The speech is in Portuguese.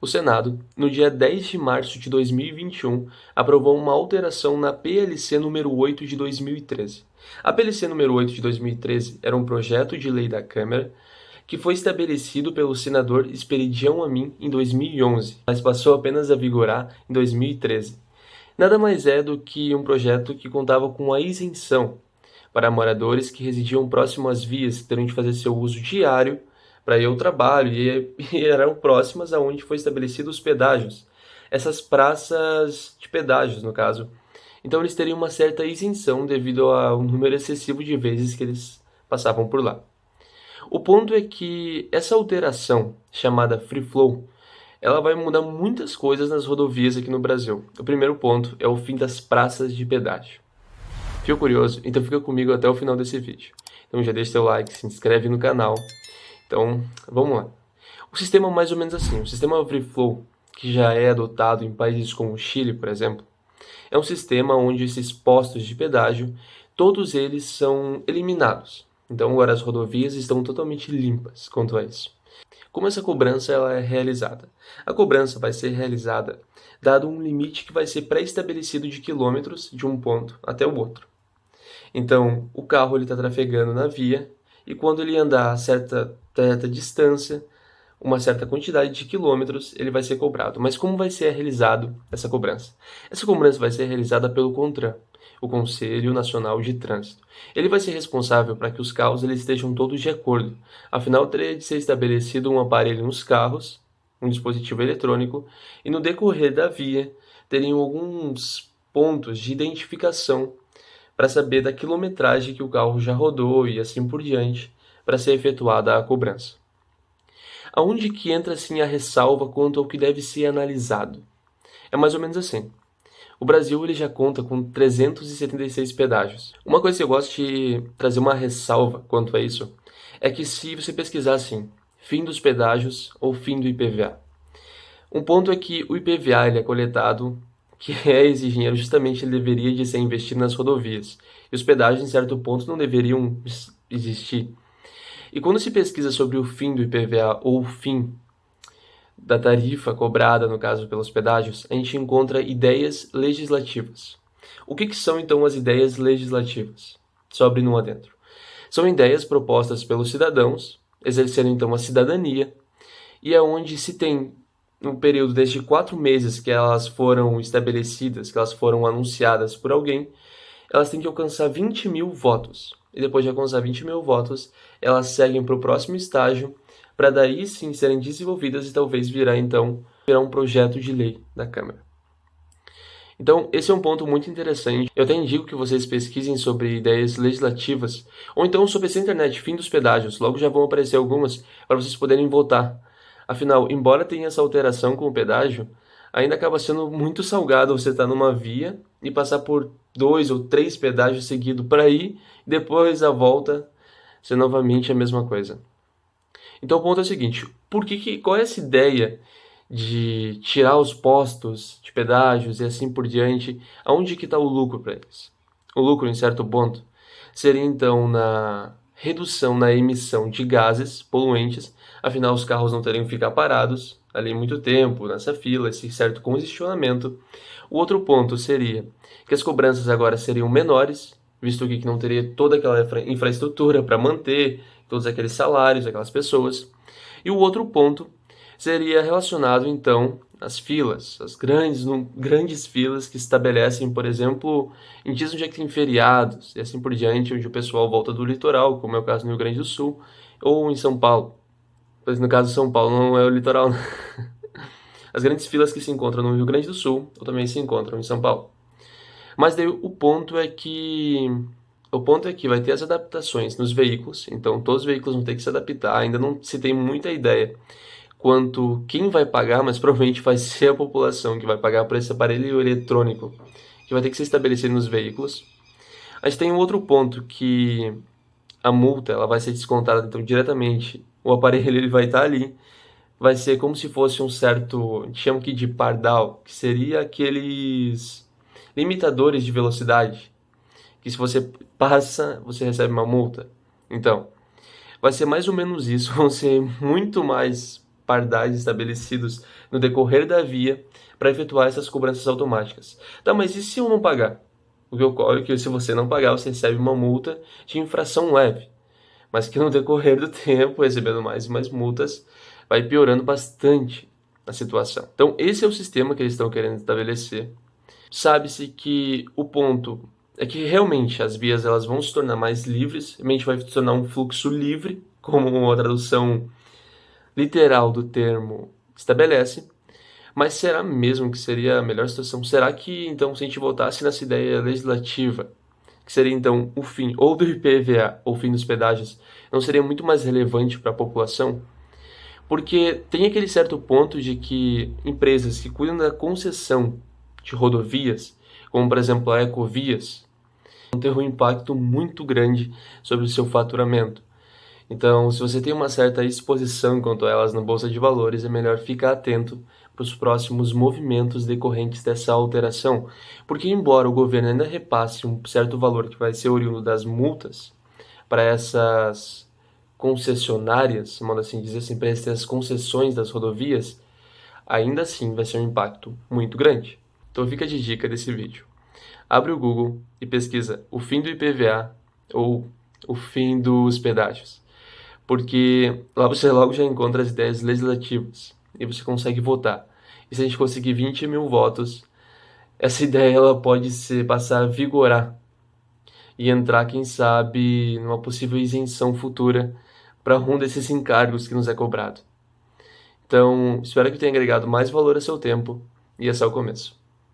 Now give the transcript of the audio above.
O Senado, no dia 10 de março de 2021, aprovou uma alteração na PLC número 8 de 2013. A PLC número 8 de 2013 era um projeto de lei da Câmara que foi estabelecido pelo senador Esperidião Amin em 2011, mas passou apenas a vigorar em 2013. Nada mais é do que um projeto que contava com a isenção para moradores que residiam próximo às vias, que teriam de fazer seu uso diário para ir ao trabalho e eram próximas aonde foi estabelecidos os pedágios. Essas praças de pedágios, no caso. Então eles teriam uma certa isenção devido ao número excessivo de vezes que eles passavam por lá. O ponto é que essa alteração, chamada Free Flow, ela vai mudar muitas coisas nas rodovias aqui no Brasil. O primeiro ponto é o fim das praças de pedágio. Ficou curioso? Então fica comigo até o final desse vídeo. Então já deixa seu like, se inscreve no canal. Então, vamos lá. O sistema é mais ou menos assim. O sistema Free Flow, que já é adotado em países como o Chile, por exemplo, é um sistema onde esses postos de pedágio, todos eles são eliminados. Então agora as rodovias estão totalmente limpas quanto a isso. Como essa cobrança ela é realizada? A cobrança vai ser realizada dado um limite que vai ser pré-estabelecido de quilômetros de um ponto até o outro. Então, o carro está trafegando na via e quando ele andar a certa distância, uma certa quantidade de quilômetros, ele vai ser cobrado. Mas como vai ser realizado essa cobrança? Essa cobrança vai ser realizada pelo CONTRAN, o Conselho Nacional de Trânsito. Ele vai ser responsável para que os carros eles estejam todos de acordo. Afinal, teria de ser estabelecido um aparelho nos carros, um dispositivo eletrônico, e no decorrer da via teriam alguns pontos de identificação para saber da quilometragem que o carro já rodou e assim por diante, para ser efetuada a cobrança. Aonde que entra assim a ressalva quanto ao que deve ser analisado? É mais ou menos assim. O Brasil ele já conta com 376 pedágios. Uma coisa que eu gosto de trazer uma ressalva quanto a isso é que se você pesquisar assim, fim dos pedágios ou fim do IPVA. Um ponto é que o IPVA ele é coletado, que é esse dinheiro justamente ele deveria de ser investido nas rodovias. E os pedágios em certo ponto não deveriam existir. E quando se pesquisa sobre o fim do IPVA ou o fim da tarifa cobrada, no caso pelos pedágios, a gente encontra ideias legislativas. O que são então as ideias legislativas? Só abrindo um adentro. São ideias propostas pelos cidadãos, exercendo então a cidadania, e é onde se tem um período desde 4 meses que elas foram estabelecidas, que elas foram anunciadas por alguém, elas têm que alcançar 20 mil votos. E depois de alcançar 20 mil votos, elas seguem para o próximo estágio, para daí sim serem desenvolvidas e talvez virar um projeto de lei da Câmara. Então, esse é um ponto muito interessante. Eu até indico que vocês pesquisem sobre ideias legislativas, ou então sobre essa internet, fim dos pedágios. Logo já vão aparecer algumas para vocês poderem votar. Afinal, embora tenha essa alteração com o pedágio, ainda acaba sendo muito salgado você estar numa via e passar por 2 ou 3 pedágios seguidos para ir, e depois a volta ser novamente a mesma coisa. Então o ponto é o seguinte, qual é essa ideia de tirar os postos de pedágios e assim por diante? Aonde que está o lucro para eles? O lucro, em certo ponto, seria então na redução na emissão de gases poluentes, afinal os carros não teriam que ficar parados ali muito tempo, nessa fila, esse certo congestionamento. O outro ponto seria que as cobranças agora seriam menores, visto que não teria toda aquela infraestrutura para manter todos aqueles salários, aquelas pessoas. E o outro ponto seria relacionado então às filas, as grandes filas que estabelecem, por exemplo, em dias onde é que tem feriados e assim por diante, onde o pessoal volta do litoral, como é o caso no Rio Grande do Sul, ou em São Paulo. Pois no caso de São Paulo não é o litoral, não. As grandes filas que se encontram no Rio Grande do Sul, ou também se encontram em São Paulo. Mas daí o ponto é que vai ter as adaptações nos veículos, então todos os veículos vão ter que se adaptar, ainda não se tem muita ideia quanto quem vai pagar, mas provavelmente vai ser a população que vai pagar por esse aparelho eletrônico, que vai ter que ser estabelecido nos veículos. A gente tem um outro ponto que a multa ela vai ser descontada então diretamente, o aparelho ele vai estar ali, vai ser como se fosse um certo, chama que de pardal, que seria aqueles limitadores de velocidade, que se você passa, você recebe uma multa. Então, vai ser mais ou menos isso, vão ser muito mais pardais estabelecidos no decorrer da via para efetuar essas cobranças automáticas. Tá, mas e se eu não pagar? O que ocorre é que se você não pagar, você recebe uma multa de infração leve, mas que no decorrer do tempo, recebendo mais e mais multas, vai piorando bastante a situação. Então, esse é o sistema que eles estão querendo estabelecer. Sabe-se que o ponto é que realmente as vias elas vão se tornar mais livres, realmente vai se tornar um fluxo livre, como a tradução literal do termo estabelece, mas será mesmo que seria a melhor situação? Será que, então, se a gente voltasse nessa ideia legislativa, que seria, então, o fim ou do IPVA ou o fim dos pedágios, não seria muito mais relevante para a população? Porque tem aquele certo ponto de que empresas que cuidam da concessão de rodovias, como, por exemplo, a Ecovias, vão ter um impacto muito grande sobre o seu faturamento. Então, se você tem uma certa exposição quanto a elas na bolsa de valores, é melhor ficar atento para os próximos movimentos decorrentes dessa alteração, porque embora o governo ainda repasse um certo valor que vai ser oriundo das multas para essas concessionárias, modo assim dizer, assim, para essas concessões das rodovias, ainda assim vai ser um impacto muito grande. Então fica de dica desse vídeo. Abre o Google e pesquisa o fim do IPVA ou o fim dos pedágios, porque lá você logo já encontra as ideias legislativas e você consegue votar. E se a gente conseguir 20 mil votos, essa ideia ela pode passar a vigorar e entrar, quem sabe, numa possível isenção futura para um desses encargos que nos é cobrado. Então, espero que tenha agregado mais valor a seu tempo e esse é o começo.